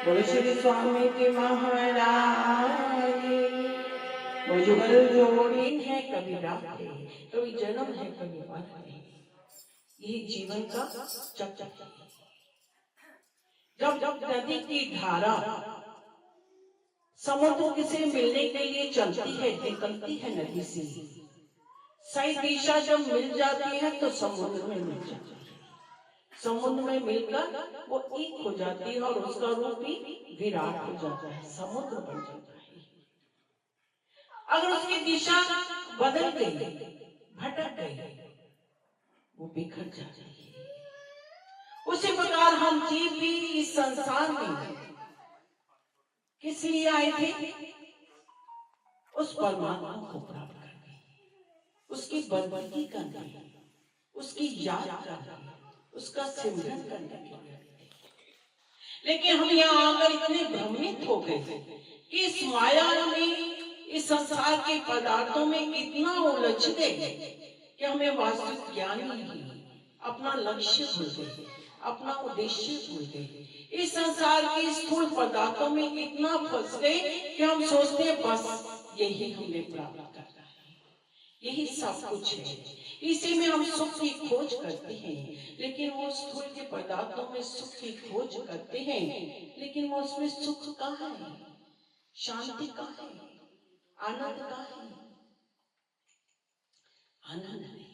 बोलो श्री स्वामी के महाराज। वो जुगल जोड़ी है, कभी रात है, कभी जन्म है, कभी मर है। ये जीवन का चक्कर है। जब जब नदी की धारा समुद्र से मिलने के लिए चलती है, निकलती है नदी से, सही दिशा जब मिल जाती है तो समुद्र में मिल जाती है। समुद्र में मिलकर वो एक हो जाती है और उसका रूप भी विराट हो जाता है, समुद्र बन जाता है। अगर उसकी दिशा बदल गई, भटक गई, वो बिखर जाती है। उसी प्रकार हम जीव भी इस संसार में किस लिए आए थे? उस परमात्मा को प्राप्त करने, उसकी बंदगी करने, उसकी याद करने, उसका सिमरन करने के लिए। लेकिन हम यहाँ आकर इतने भ्रमित हो गए कि इस माया में, इस संसार के पदार्थों में इतना उलझ गए कि हमें वास्तविक ज्ञान ही नहीं, अपना लक्ष्य भूल गए, अपना उद्देश्य भूल गए। इस संसार के स्थूल पदार्थों में इतना फंस गए कि हम सोचते हैं बस यही हमें प्राप्त करना है, यही सब कुछ है, इसी में हम सुख की खोज करते हैं। लेकिन वो स्थूल के पदार्थों में सुख की खोज करते हैं, लेकिन वो उसमें सुख कहाँ है, शांति कहाँ है, आनंद कहाँ है? आनंद नहीं।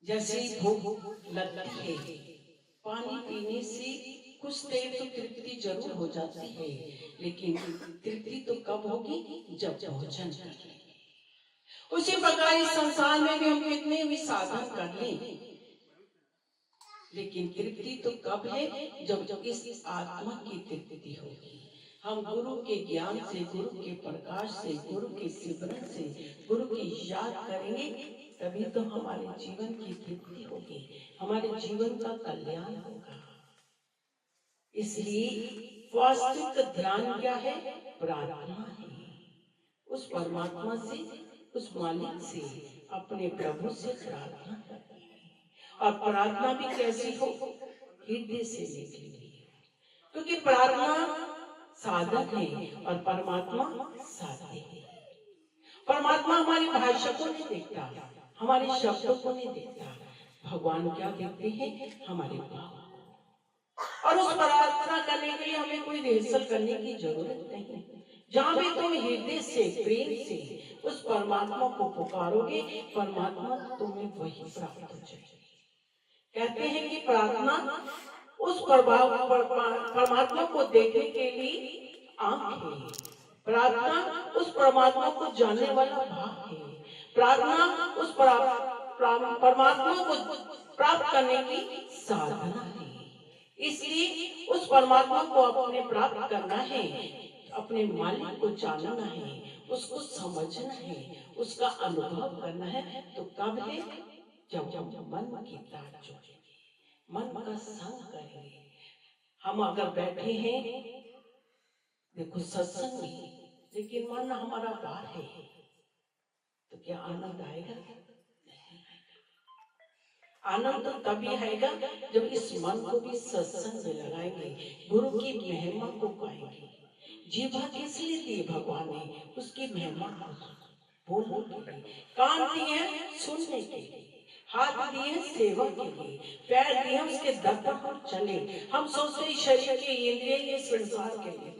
जैसे भूख लगती है, पानी पीने से कुछ देर तो तृप्ति जरूर हो जाती है, लेकिन तृप्ति तो कब होगी? जब भोजन कर लेंगे। उसी प्रकार इस संसार में भी हम कितने भी साधन कर लें, लेकिन तृप्ति तो कब है? जब इस आत्मा की तृप्ति होगी। हम गुरु के ज्ञान से, गुरु के प्रकाश से, गुरु के सिमरन से, गुरु की याद करेंगे, तभी तो हमारे जीवन की तृप्ति होगी, हमारे जीवन का कल्याण होगा। इसलिए वास्तविक ध्यान क्या है? प्रार्थना है। उस परमात्मा से, उस मालिक से, अपने प्रभु से प्रार्थना करनी है। और प्रार्थना भी कैसी हो? हृदय से निकलेगी, क्योंकि प्रार्थना साधक है और परमात्मा साध्य है। परमात्मा हमारी भाषा को नहीं देखता, हमारे शब्दों को नहीं देखता। भगवान क्या देखते हैं? हमारे भाव। और उस प्रार्थना करने के लिए हमें कोई रिहर्सल करने की जरूरत नहीं। जहां भी तुम हृदय से, प्रेम से उस परमात्मा को पुकारोगे, परमात्मा तुम्हें वही प्राप्त हो जाएगी। कहते हैं कि प्रार्थना उस परमात्मा को देखने के लिए आंख है, प्रार्थना उस परमात्मा को जानने वाला भाव है, प्रार्थना उस परमात्मा को प्राप्त करने की साधना है। इसलिए उस परमात्मा को अपने प्राप्त करना है, अपने मालिक को जानना है, उसको समझना है, उसका अनुभव करना है। तो कब है? जब मन की तार जोड़ेंगे, मन का संग करेंगे। हम अगर बैठे हैं देखो सत्संग में, लेकिन मन हमारा बाहर है, तो क्या आनंद आएगा? नहीं आएगा। आनंद तो तभी आएगा जब इस मन को भी सत्संग में लगाएंगे, गुरु की महिमा को गाएंगे। जीवा किस लिए दी भगवान ने? उसकी महिमा बोलने के लिए। कान दिए सुनने के लिए, हाथ दिए सेवा के लिए, पैर दिए उसके दर पर हम चले। हम सोचते शरीर के इंद्रिय ये संसार के लिए,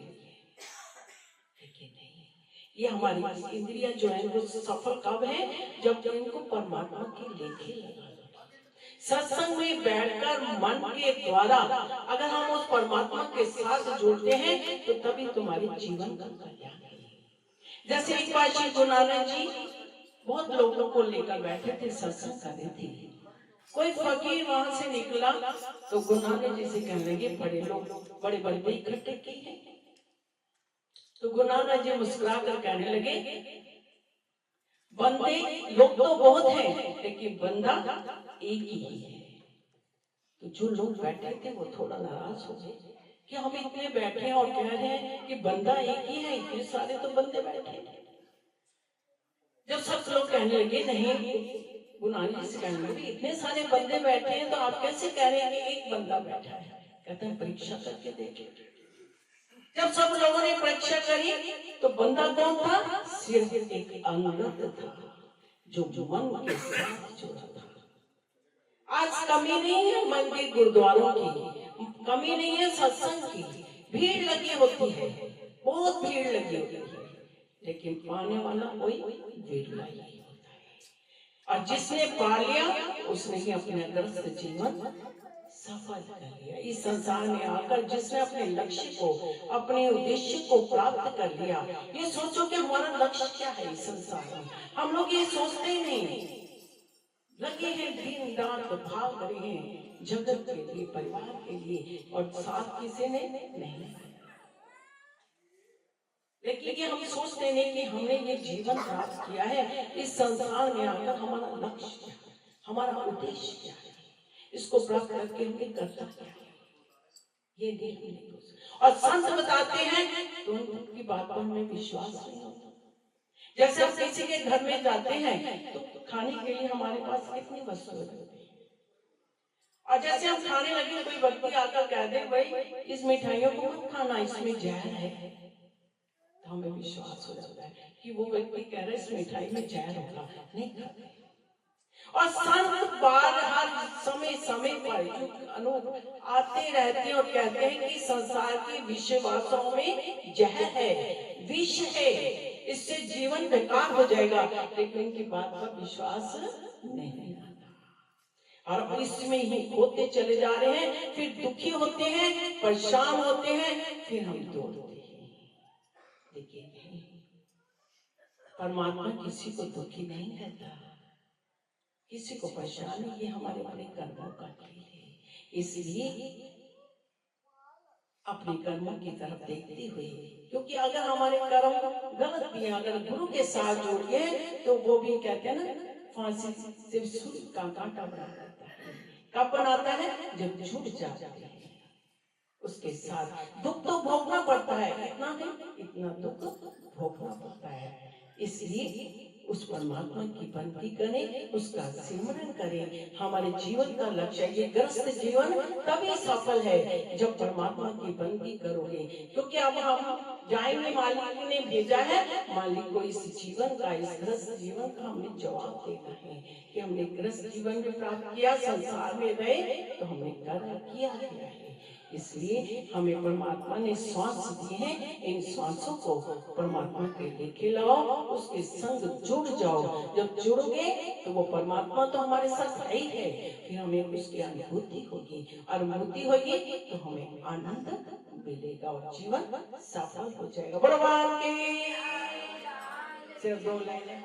लेकिन नहीं, ये हमारी इंद्रियां जो है वो सफल कब है? जब इनको परमात्मा के लेखे लगा। सत्संग में बैठकर मन के द्वारा अगर हम उस परमात्मा के साथ जुड़ते हैं, तो तभी तुम्हारे जीवन का कल्याण है। जैसे एक बार श्री गुरु नानक जी बहुत लोगों को लेकर बैठे थे, सत्संग कर रहे थे। कोई फकीर वहां से निकला तो गुरु नानक जी से कहने लगे, बड़े लोग बड़े बड़े इकट्ठे किए हैं। तो गुरु नानक जी मुस्कुरा कर कहने लगे, बंदे लोग तो बहुत हैं, लेकिन बंदा एक ही है। तो जो लोग बैठे थे वो थोड़ा नाराज हो गए कि हम इतने बैठे हैं और कह रहे हैं कि बंदा एक ही है, इतने सारे तो बंदे बैठे हैं। जब सब लोग कहने लगे, नहीं, गुरु नानक जी से कहने लगे, इतने सारे बंदे बैठे हैं तो आप कैसे कह रहे हैं कि एक बंदा बैठा है? कहते हैं परीक्षा करके देखे। जब सब लोगों ने परीक्षा करी तो बंदा कौन था? सिर्फ एक अंगत था जो मन के साथ जुड़ा था। आज कमी नहीं है मंदिर गुरुद्वारों की, कमी नहीं है सत्संग की, भीड़ लगी होती है, बहुत भीड़ लगी होती है, लेकिन पाने वाला कोई विरला ही होता है। और जिसने पा लिया उसने ही अपने ग्रस्त जीवन सफल कर लिया। इस संसार में आकर जिसने अपने लक्ष्य को, अपने उद्देश्य को प्राप्त कर लिया। ये सोचो कि हमारा लक्ष्य क्या है इस संसार में, हम लोग ये सोचते ही नहीं। लगे हैं दिन रात भाग रहे हैं जगत के लिए, परिवार के लिए, और साथ किसी ने नहीं। लेकिन ये हम सोचते नहीं कि हमने ये जीवन प्राप्त किया है, इस संसार में आकर हमारा लक्ष्य क्या है, हमारा उद्देश्य क्या है, इसको प्राप्त करके हमें करता क्या है, ये नहीं। और संत बताते हैं तो उनकी बात पर हमें विश्वास नहीं होता। जैसे हम किसी के घर में जाते हैं तो खाने के लिए हमारे पास कितनी वस्तुएं होती है, और जैसे हम खाने लगे कोई व्यक्ति आकर कह दे भाई इस मिठाइयों को मत खाना, इसमें जहर है, तो हमें विश्वास हो जाता है कि वो व्यक्ति कह रहे इस मिठाई में जहर होगा, नहीं खाते। और संत बार हर समय समय पर अनुभव आते रहते हैं और कहते हैं कि संसार की विषय वासनाओं में जहर है, विष है, इससे जीवन बेकार हो जाएगा, लेकिन उनकी बात पर विश्वास नहीं आता। और इसमें ही होते चले जा रहे हैं, फिर दुखी होते हैं, परेशान होते हैं, फिर हम दौड़ते हैं। देखिए परमात्मा किसी को दुखी नहीं करता, किसी को परेशान नहीं, ये हमारे अपने कर्मों का खेल है। इसलिए अपने कर्मों की तरफ देखते हुए, क्योंकि अगर हमारे कर्म गलत भी हैं, अगर गुरु के साथ जुड़ गए तो वो भी कहते हैं ना फांसी से सूली का कांटा बना रहता है। कब बनाता है? जब जुड़ जाते हैं उसके साथ। दुख तो भोगना पड़ता है, इतना नहीं, इतना दुख भोगना पड़ता है। इसलिए उस परमात्मा की बंदगी करें, उसका सिमरन करें। हमारे जीवन का लक्ष्य, ये ग्रस्त जीवन तभी सफल है जब परमात्मा की बंदगी करोगे। क्योंकि अब हम जाएंगे, मालिक ने भेजा है, मालिक को इस जीवन का, इस ग्रस्त जीवन का हमें जवाब देना है कि हमने ग्रस्त जीवन में प्राप्त किया, संसार में रहे तो हमने कर्म किया है। इसलिए हमें परमात्मा ने श्वास दिए हैं, इन श्वासों को परमात्मा के लेके लाओ, उसके संग जुड़ जाओ। जब जुड़ोगे तो वो परमात्मा तो हमारे साथ है ही है, फिर हमें उसकी अनुभूति होगी, अनुभूति होगी तो हमें आनंद मिलेगा और जीवन सफल हो जाएगा। भगवान के सिर्फ 2 लाइनें